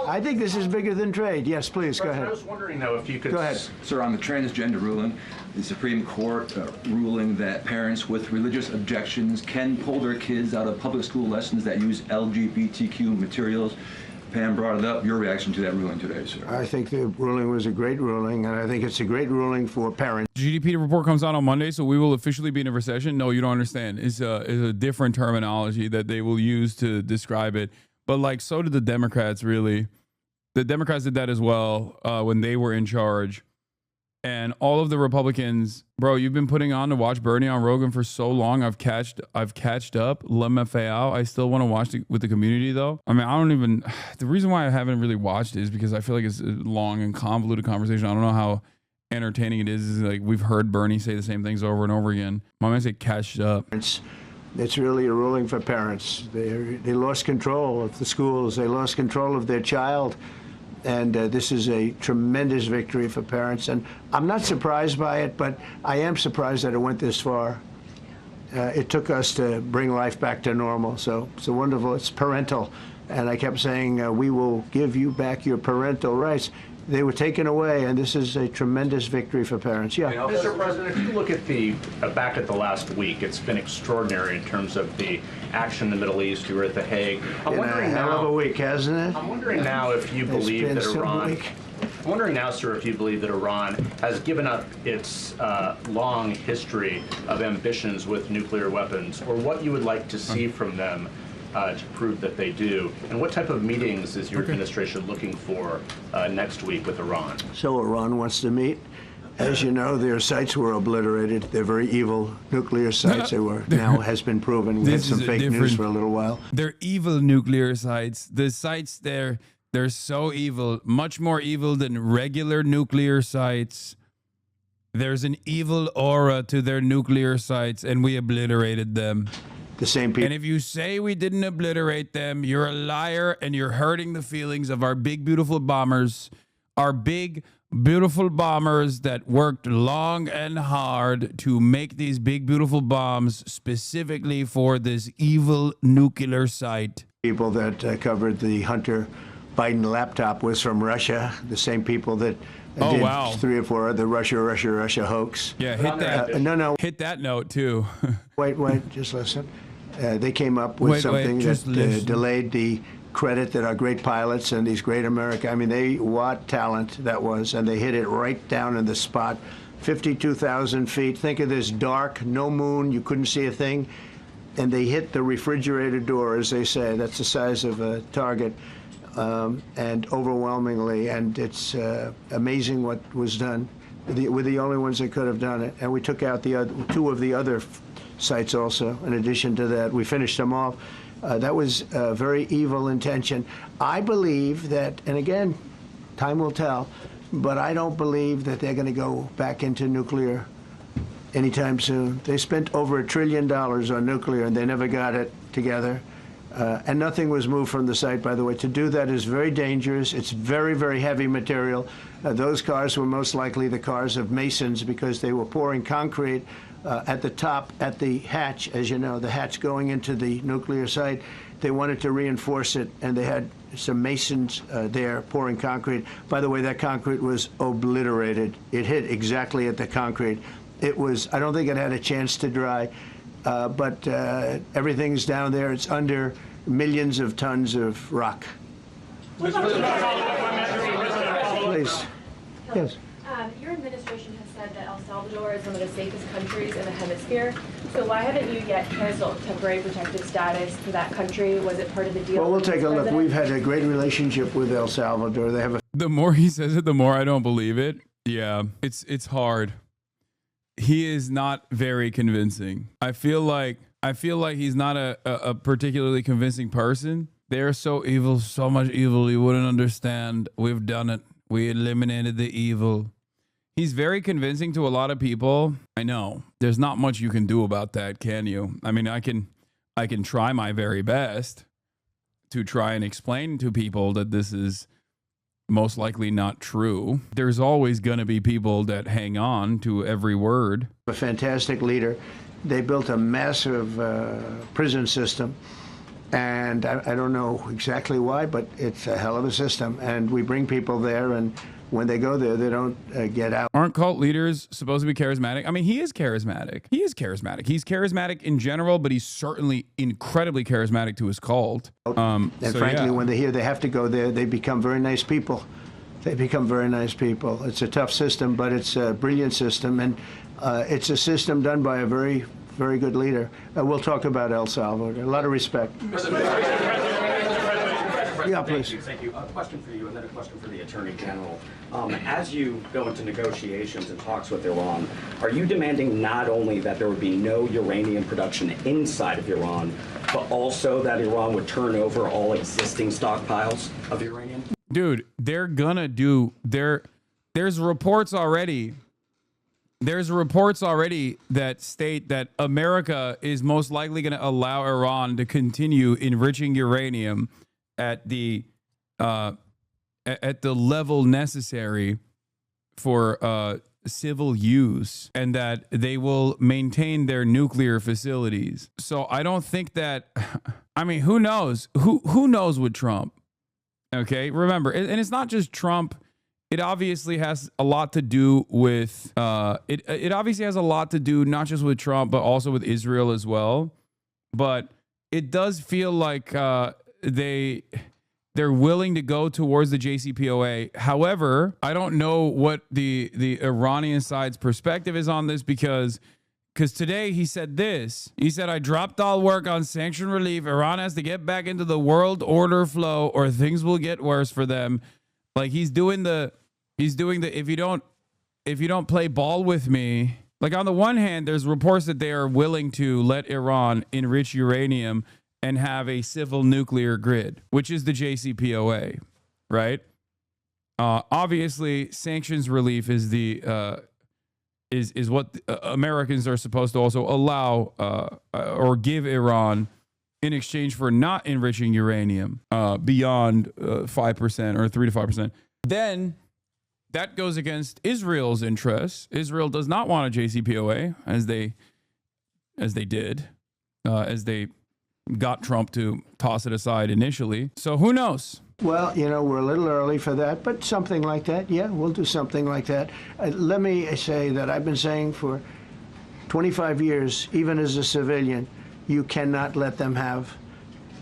I think this is bigger than trade. Yes, please, go ahead. I was wondering, though, if you could... Go ahead. Sir, on the transgender ruling, the Supreme Court ruling that parents with religious objections can pull their kids out of public school lessons that use LGBTQ materials. Pam brought it up. Your reaction to that ruling today, sir? I think the ruling was a great ruling, and I think it's a great ruling for parents. GDP report comes out on Monday, so we will officially be in a recession. No, you don't understand. It's a different terminology that they will use to describe it. But like, so did the Democrats, really. The Democrats did that as well when they were in charge. And all of the Republicans, bro, you've been putting on to watch Bernie on Rogan for so long. I've catched up. Le Mafeao. I still want to watch it with the community, though. I mean, the reason why I haven't really watched it is because I feel like it's a long and convoluted conversation. I don't know how entertaining it is. It's like we've heard Bernie say the same things over and over again. My man said catched up. It's really a ruling for parents. They lost control of the schools. They lost control of their child. And this is a tremendous victory for parents. And I'm not surprised by it, but I am surprised that it went this far. It took us to bring life back to normal. So it's wonderful. It's parental. And I kept saying, we will give you back your parental rights. They were taken away, and this is a tremendous victory for parents. Yeah. Mr. President, if you look at back at the last week, it's been extraordinary in terms of the action in the Middle East. You were at The Hague. I'm wondering now, hell of a week, hasn't it? I'm wondering now if you believe that Iran. I'm wondering now, sir, if you believe that Iran has given up its long history of ambitions with nuclear weapons, or what you would like to see from them to prove that they do, and what type of meetings is your administration looking for next week with Iran? So Iran wants to meet. As you know, their sites were obliterated. They're very evil nuclear sites. They were now has been proven. We had some fake news for a little while. They're evil nuclear sites. The sites there, They're so evil, much more evil than regular nuclear sites. There's an evil aura to their nuclear sites, and we obliterated them. The same people. And if you say we didn't obliterate them, you're a liar, and you're hurting the feelings of our big, beautiful bombers. Our big, beautiful bombers that worked long and hard to make these big, beautiful bombs specifically for this evil nuclear site. People that covered the Hunter Biden laptop was from Russia, the same people that did 3 or 4 other Russia hoax. Yeah, hit that. Hit that note too. wait, just listen. They came up with something that delayed the credit that our great pilots and these great America, I mean, what talent that was, and they hit it right down in the spot. 52,000 feet. Think of this dark, no moon, you couldn't see a thing, and they hit the refrigerator door, as they say. That's the size of a target. And overwhelmingly, and it's amazing what was done. We're the only ones that could have done it, and we took out the 2 of the other sites also. In addition to that, we finished them off. That was a very evil intention. I believe that, and again, time will tell, but I don't believe that they're going to go back into nuclear anytime soon. They spent over $1 trillion on nuclear, and they never got it together. And nothing was moved from the site, by the way. To do that is very dangerous. It's very, very heavy material. Those cars were most likely the cars of masons because they were pouring concrete at the top, at the hatch, as you know, the hatch going into the nuclear site. They wanted to reinforce it, and they had some masons there pouring concrete. By the way, that concrete was obliterated. It hit exactly at the concrete. It was, I don't think it had a chance to dry. But everything's down there. It's under millions of tons of rock. Please. Yes. Your administration has said that El Salvador is one of the safest countries in the hemisphere. So why haven't you yet canceled temporary protective status for that country? Was it part of the deal? Well, we'll take a look. We've had a great relationship with El Salvador. They have a. The more he says it, the more I don't believe it. Yeah, it's hard. He is not very convincing. I feel like he's not a particularly convincing person. They're so evil, so much evil you wouldn't understand. We've done it. We eliminated the evil. He's very convincing to a lot of people. I know. There's not much you can do about that, can you? I mean, I can try my very best to try and explain to people that this is most likely not true. There's always going to be people that hang on to every word. A fantastic leader. They built a massive prison system, and I don't know exactly why, but it's a hell of a system. And we bring people there, and when they go there, they don't get out. Aren't cult leaders supposed to be charismatic? I mean, he is charismatic. He's charismatic in general, but he's certainly incredibly charismatic to his cult. And frankly, when they hear they have to go there, they become very nice people. It's a tough system, but it's a brilliant system, and it's a system done by a very, very good leader. We'll talk about El Salvador. A lot of respect. Yeah, please. Thank you. A question for you, and then a question for the Attorney General. As you go into negotiations and talks with Iran, are you demanding not only that there would be no uranium production inside of Iran, but also that Iran would turn over all existing stockpiles of uranium? Dude, they're gonna do. There's reports already. There's reports already that state that America is most likely going to allow Iran to continue enriching uranium at the level necessary for civil use, and that they will maintain their nuclear facilities. So I don't think that. I mean, who knows? Who knows with Trump? Okay, remember, and it's not just Trump. It obviously has a lot to do with it obviously has a lot to do not just with Trump, but also with Israel as well. But it does feel like they're willing to go towards the JCPOA. However, I don't know what the Iranian side's perspective is on this, because today he said this. He said, I dropped all work on sanction relief. Iran has to get back into the world order flow or things will get worse for them. Like he's doing the if you don't play ball with me. Like on the one hand, there's reports that they are willing to let Iran enrich uranium and have a civil nuclear grid, which is the JCPOA. right? Obviously, sanctions relief is the is what Americans are supposed to also allow or give Iran in exchange for not enriching uranium beyond 5% or 3 to 5%. Then that goes against Israel's interests. Israel does not want a JCPOA as they got Trump to toss it aside initially. So who knows? Well, you know, we're a little early for that, but something like that, yeah, we'll do something like that. Let me say that I've been saying for 25 years, even as a civilian, you cannot let them have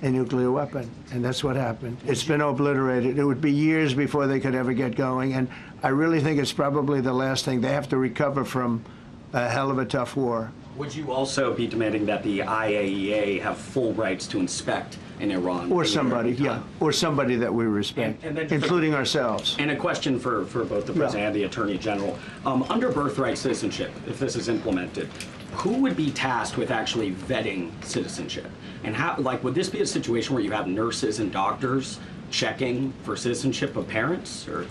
a nuclear weapon. And that's what happened. It's been obliterated. It would be years before they could ever get going. And I really think it's probably the last thing. They have to recover from a hell of a tough war. Would you also be demanding that the IAEA have full rights to inspect in Iran? Or somebody, yeah, or somebody that we respect, and then including ourselves. And a question for both the President and the Attorney General. Under birthright citizenship, if this is implemented, who would be tasked with actually vetting citizenship? And how, like, would this be a situation where you have nurses and doctors checking for citizenship of parents, or?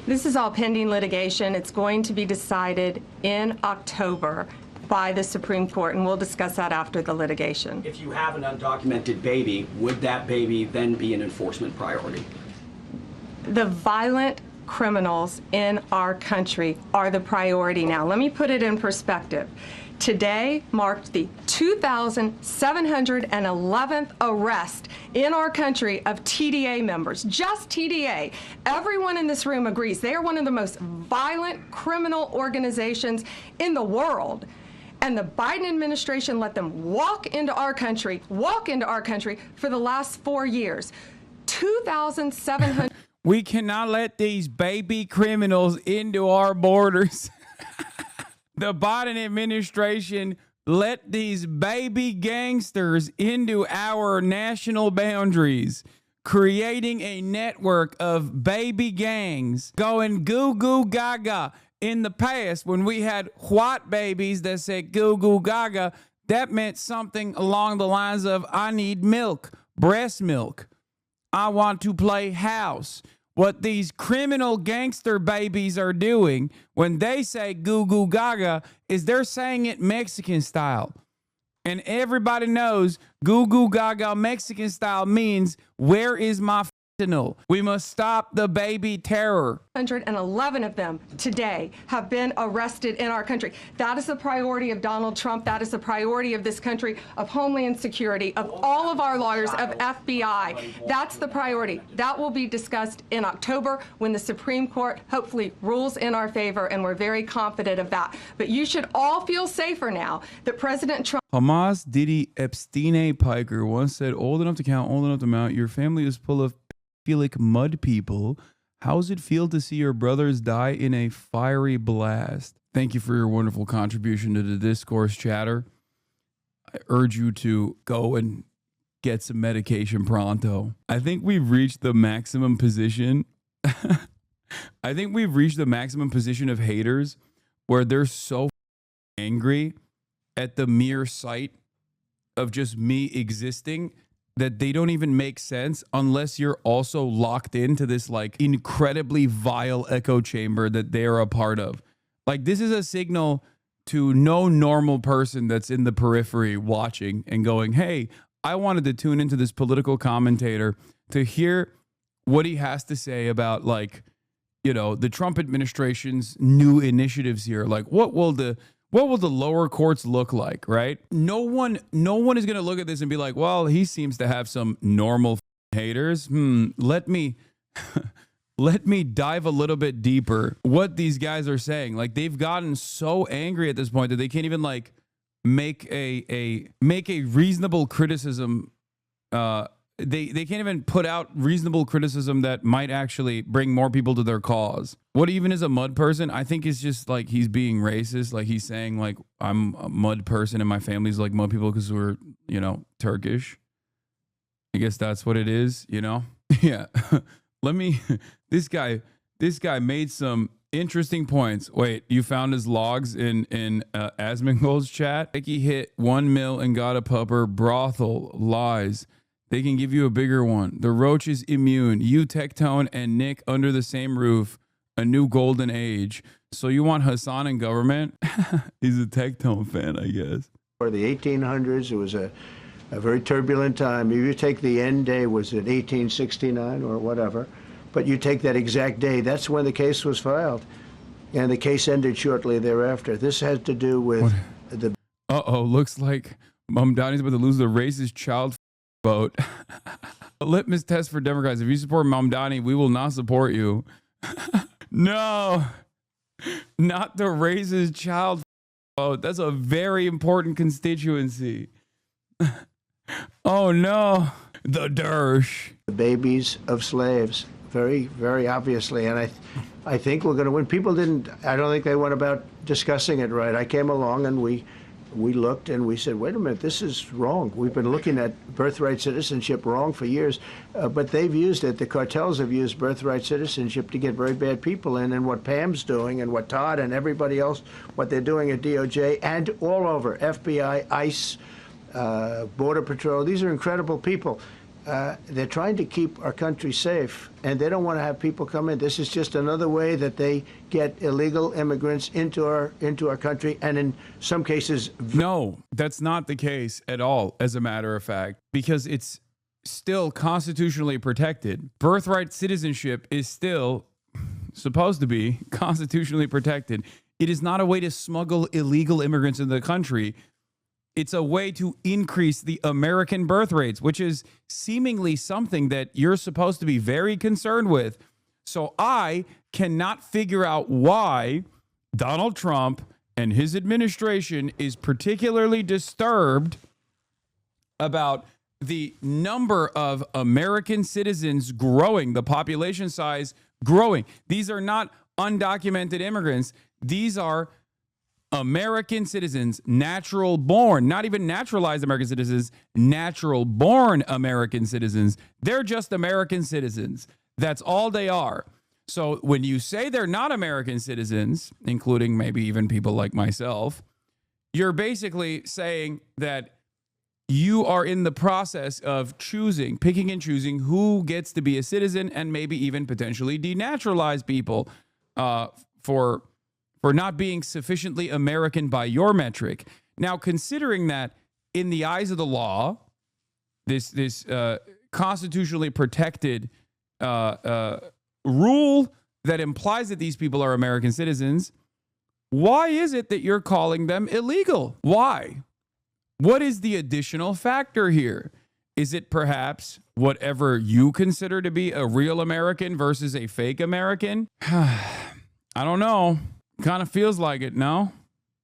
This is all pending litigation. It's going to be decided in October by the Supreme Court, and we'll discuss that after the litigation. If you have an undocumented baby, would that baby then be an enforcement priority? The violent criminals in our country are the priority now. Let me put it in perspective. Today marked the 2,711th arrest in our country of TDA members, just TDA. Everyone in this room agrees they are one of the most violent criminal organizations in the world. And the Biden administration let them walk into our country for the last 4 years. 2,700. We cannot let these baby criminals into our borders. The Biden administration let these baby gangsters into our national boundaries, creating a network of baby gangs going goo goo gaga. In the past, when we had white babies that said goo goo gaga, that meant something along the lines of, I need milk, breast milk. I want to play house. What these criminal gangster babies are doing when they say goo goo gaga is they're saying it Mexican style. And everybody knows goo goo gaga Mexican style means, where is my fentanyl? We must stop the baby terror. 111 of them today have been arrested in our country. That is the priority of Donald Trump. That is the priority of this country, of Homeland Security, of all of our lawyers, of FBI. That's the priority. That will be discussed in October when the Supreme Court hopefully rules in our favor, and we're very confident of that. But you should all feel safer now that President Trump. Hamas Diddy Epstein Piker once said, old enough to count, old enough to mount, your family is full of pedophilic mud people. How's it feel to see your brothers die in a fiery blast? Thank you for your wonderful contribution to the discourse, chatter. I urge you to go and get some medication pronto. I think we've reached the maximum position. I think we've reached the maximum position of haters where they're so angry at the mere sight of just me existing that they don't even make sense unless you're also locked into this like incredibly vile echo chamber that they're a part of. Like, this is a signal to no normal person that's in the periphery watching and going, hey, I wanted to tune into this political commentator to hear what he has to say about, like, you know, the Trump administration's new initiatives here. Like, what will the lower courts look like, right? No one is going to look at this and be like, well, he seems to have some normal haters. Let me dive a little bit deeper what these guys are saying. Like, they've gotten so angry at this point that they can't even like make a reasonable criticism. They can't even put out reasonable criticism that might actually bring more people to their cause. What even is a mud person? I think it's just like he's being racist. Like, he's saying like, I'm a mud person and my family's like mud people because we're, you know, Turkish. I guess that's what it is, you know? Yeah. This guy made some interesting points. Wait, you found his logs in Asmongold's chat? He hit 1 mil and got a pupper. Brothel. Lies. They can give you a bigger one. The roach is immune. You, Tectone, and Nick under the same roof. A new golden age. So you want Hassan in government? He's a Tectone fan, I guess. For the 1800s, it was a very turbulent time. If you take the end day, was it 1869 or whatever, but you take that exact day, that's when the case was filed. And the case ended shortly thereafter. This has to do with the... Uh-oh, looks like Mamdani's about to lose the racist child vote. A litmus test for Democrats. If you support Mamdani, we will not support you. No, not the racist child vote. That's a very important constituency. Oh, no. The Dersh. The babies of slaves, very, very obviously. And I think we're going to win. People didn't, I don't think they went about discussing it right. I came along and we looked and we said, wait a minute, this is wrong. We've been looking at birthright citizenship wrong for years, but they've used it. The cartels have used birthright citizenship to get very bad people in. And what Pam's doing and what Todd and everybody else, what they're doing at DOJ and all over, FBI, ICE, Border Patrol, these are incredible people. They're trying to keep our country safe, and they don't want to have people come in. This is just another way that they get illegal immigrants into our country, and in some cases... No, that's not the case at all, as a matter of fact, because it's still constitutionally protected. Birthright citizenship is still supposed to be constitutionally protected. It is not a way to smuggle illegal immigrants into the country. It's a way to increase the American birth rates, which is seemingly something that you're supposed to be very concerned with. So I cannot figure out why Donald Trump and his administration is particularly disturbed about the number of American citizens growing, the population size growing. These are not undocumented immigrants. These are American citizens, natural born, not even naturalized American citizens, natural born American citizens. They're just American citizens. That's all they are. So when you say they're not American citizens, including maybe even people like myself, you're basically saying that you are in the process of picking and choosing who gets to be a citizen and maybe even potentially denaturalize people for not being sufficiently American by your metric. Now, considering that in the eyes of the law, this constitutionally protected rule that implies that these people are American citizens, why is it that you're calling them illegal? Why? What is the additional factor here? Is it perhaps whatever you consider to be a real American versus a fake American? I don't know. Kind of feels like it, no?